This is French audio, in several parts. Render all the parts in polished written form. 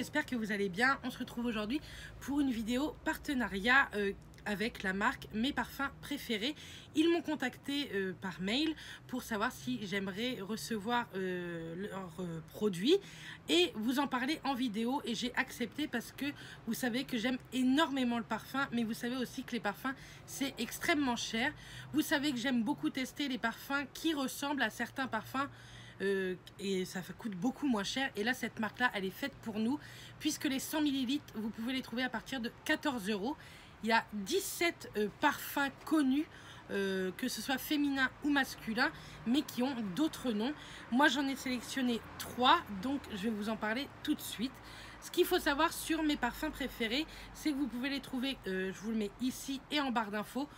j'espère que vous allez bien. On se retrouve aujourd'hui pour une vidéo partenariat avec la marque Mes Parfums Préférés. Ils m'ont contacté par mail pour savoir si j'aimerais recevoir leurs produits et vous en parler en vidéo, et j'ai accepté parce que vous savez que j'aime énormément le parfum, mais vous savez aussi que les parfums c'est extrêmement cher. Vous savez que j'aime beaucoup tester les parfums qui ressemblent à certains parfums et ça coûte beaucoup moins cher, et là cette marque là elle est faite pour nous puisque les 100 ml vous pouvez les trouver à partir de 14 €. Il y a 17 parfums connus, que ce soit féminin ou masculin, mais qui ont d'autres noms. Moi j'en ai sélectionné 3, donc je vais vous en parler tout de suite. Ce qu'il faut savoir sur Mes Parfums Préférés, c'est que vous pouvez les trouver, je vous le mets ici et en barre d'infos,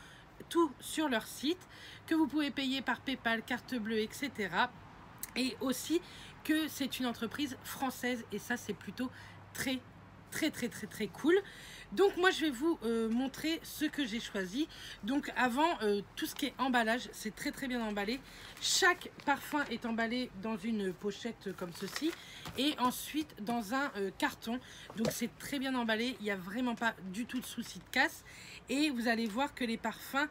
tout sur leur site, que vous pouvez payer par PayPal, carte bleue, etc. Et aussi que c'est une entreprise française, et ça c'est plutôt très cool. Donc moi je vais vous montrer ce que j'ai choisi. Donc avant, tout ce qui est emballage, c'est très bien emballé. Chaque parfum est emballé dans une pochette comme ceci, et ensuite dans un carton. Donc c'est très bien emballé, il n'y a vraiment pas du tout de souci de casse. Et vous allez voir que les parfums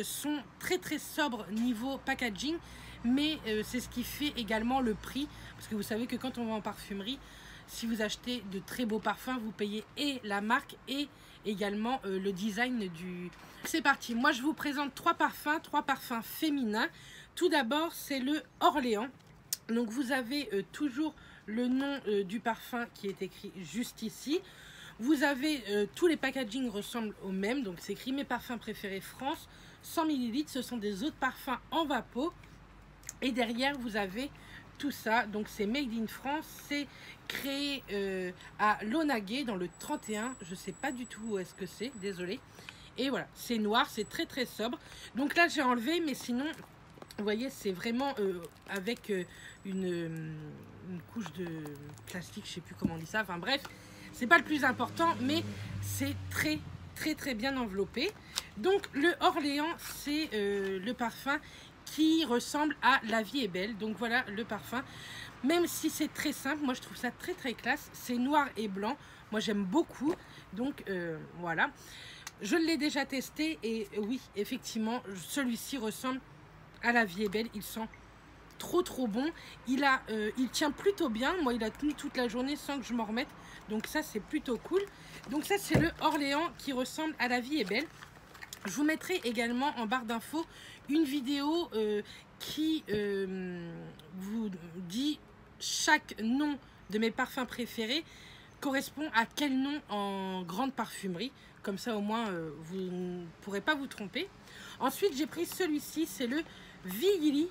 sont très sobres niveau packaging, mais c'est ce qui fait également le prix, parce que vous savez que quand on va en parfumerie, si vous achetez de très beaux parfums, vous payez et la marque et également le design du... C'est parti, moi je vous présente trois parfums féminins. Tout d'abord, c'est le Orléans. Donc vous avez toujours le nom du parfum qui est écrit juste ici. Vous avez tous les packaging ressemblent au même, donc c'est écrit Mes Parfums Préférés France, 100 ml. Ce sont des eaux de parfum en vapeau. Et derrière, vous avez tout ça. Donc, c'est Made in France. C'est créé à Launaguet dans le 31. Je ne sais pas du tout où est-ce que c'est. Désolée. Et voilà, c'est noir. C'est très sobre. Donc là, j'ai enlevé. Mais sinon, vous voyez, c'est vraiment avec une couche de plastique. Je ne sais plus comment on dit ça. Enfin bref, c'est pas le plus important. Mais c'est très bien enveloppé. Donc, le Orléans, c'est le parfum qui ressemble à La Vie est Belle. Donc voilà le parfum, même si c'est très simple, moi je trouve ça très classe. C'est noir et blanc, moi j'aime beaucoup. Donc voilà, je l'ai déjà testé, et oui effectivement celui-ci ressemble à La Vie est Belle. Il sent trop bon, il tient plutôt bien. Moi il a tenu toute la journée sans que je m'en remette, donc ça c'est plutôt cool. Donc ça c'est le Orléans qui ressemble à La Vie est Belle. Je vous mettrai également en barre d'infos une vidéo qui vous dit chaque nom de mes parfums préférés correspond à quel nom en grande parfumerie. Comme ça au moins vous ne pourrez pas vous tromper. Ensuite j'ai pris celui-ci, c'est le Vili,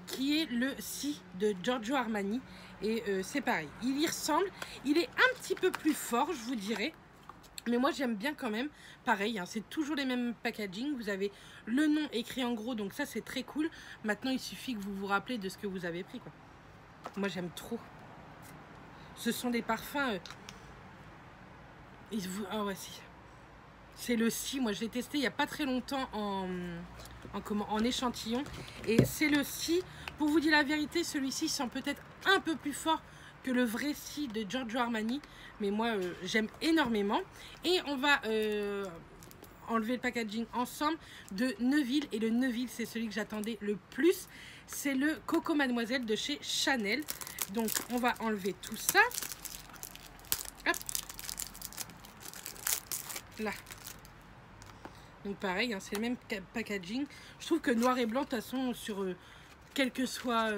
qui est le Si de Giorgio Armani. Et c'est pareil, il y ressemble, il est un petit peu plus fort je vous dirais. Mais moi j'aime bien quand même, pareil, hein, c'est toujours les mêmes packaging, vous avez le nom écrit en gros, donc ça c'est très cool. Maintenant il suffit que vous vous rappelez de ce que vous avez pris, quoi. Moi j'aime trop. Ce sont des parfums... Ah ouais, si. C'est le Si, moi je l'ai testé il n'y a pas très longtemps en échantillon. Et c'est le Si, pour vous dire la vérité, celui-ci sent peut-être un peu plus fort que le vrai Si de Giorgio Armani, mais moi j'aime énormément. Et on va enlever le packaging ensemble de Neuville, et le Neuville c'est celui que j'attendais le plus, c'est le Coco Mademoiselle de chez Chanel. Donc on va enlever tout ça. Hop là. Donc pareil, hein, c'est le même packaging. Je trouve que noir et blanc, de toute façon, sur quel que soit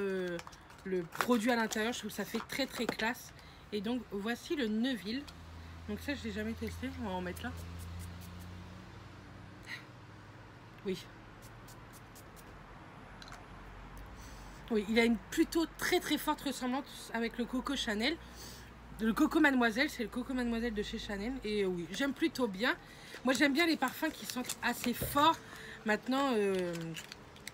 le produit à l'intérieur, je trouve que ça fait très classe. Et donc voici le Neuville. Donc ça je l'ai jamais testé, on va en mettre là. Oui, il a une plutôt très forte ressemblance avec le Coco Chanel. Le Coco Mademoiselle, c'est le Coco Mademoiselle de chez Chanel. Et oui, j'aime plutôt bien. Moi j'aime bien les parfums qui sentent assez fort. Maintenant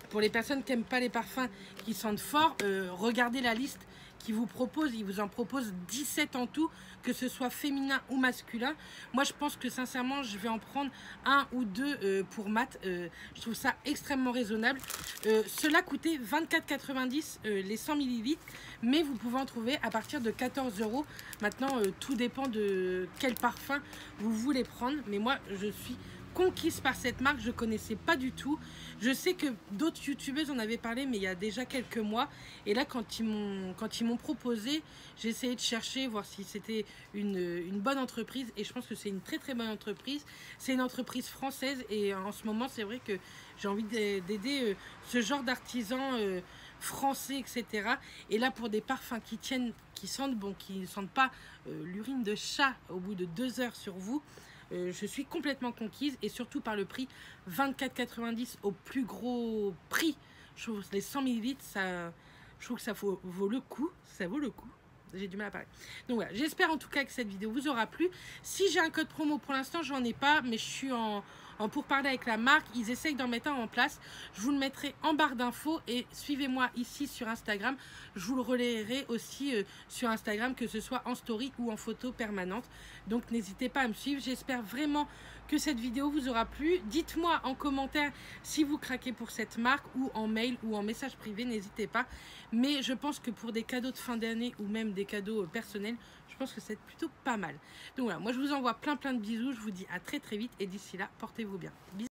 pour les personnes qui n'aiment pas les parfums qui sentent fort, regardez la liste qui vous propose, il vous en propose 17 en tout, que ce soit féminin ou masculin. Moi je pense que sincèrement je vais en prendre un ou deux pour Matt. Je trouve ça extrêmement raisonnable. Cela coûtait 24,90 les 100 ml, mais vous pouvez en trouver à partir de 14 €. Maintenant tout dépend de quel parfum vous voulez prendre, mais moi je suis conquise par cette marque, je connaissais pas du tout. Je sais que d'autres youtubeuses en avaient parlé, mais il y a déjà quelques mois. Et là, quand ils m'ont proposé, j'ai essayé de chercher, voir si c'était une bonne entreprise. Et je pense que c'est une très très bonne entreprise. C'est une entreprise française. Et en ce moment, c'est vrai que j'ai envie d'aider ce genre d'artisans français, etc. Et là, pour des parfums qui tiennent, qui sentent bon, qui ne sentent pas l'urine de chat au bout de 2 heures sur vous, je suis complètement conquise, et surtout par le prix 24,90 au plus gros prix. Je trouve les 100 ml, je trouve que ça vaut le coup. Ça vaut le coup. J'ai du mal à parler. Donc voilà, j'espère en tout cas que cette vidéo vous aura plu. Si j'ai un code promo, pour l'instant j'en ai pas, mais je suis en pourparlers avec la marque. Ils essayent d'en mettre un en place. Je vous le mettrai en barre d'infos, et suivez-moi ici sur Instagram. Je vous le relayerai aussi sur Instagram, que ce soit en story ou en photo permanente. Donc n'hésitez pas à me suivre. J'espère vraiment que cette vidéo vous aura plu. Dites-moi en commentaire si vous craquez pour cette marque, ou en mail ou en message privé, n'hésitez pas. Mais je pense que pour des cadeaux de fin d'année ou même des cadeaux personnels, je pense que c'est plutôt pas mal. Donc voilà, moi je vous envoie plein de bisous. Je vous dis à très très vite, et d'ici là, portez-vous bien. Bisous.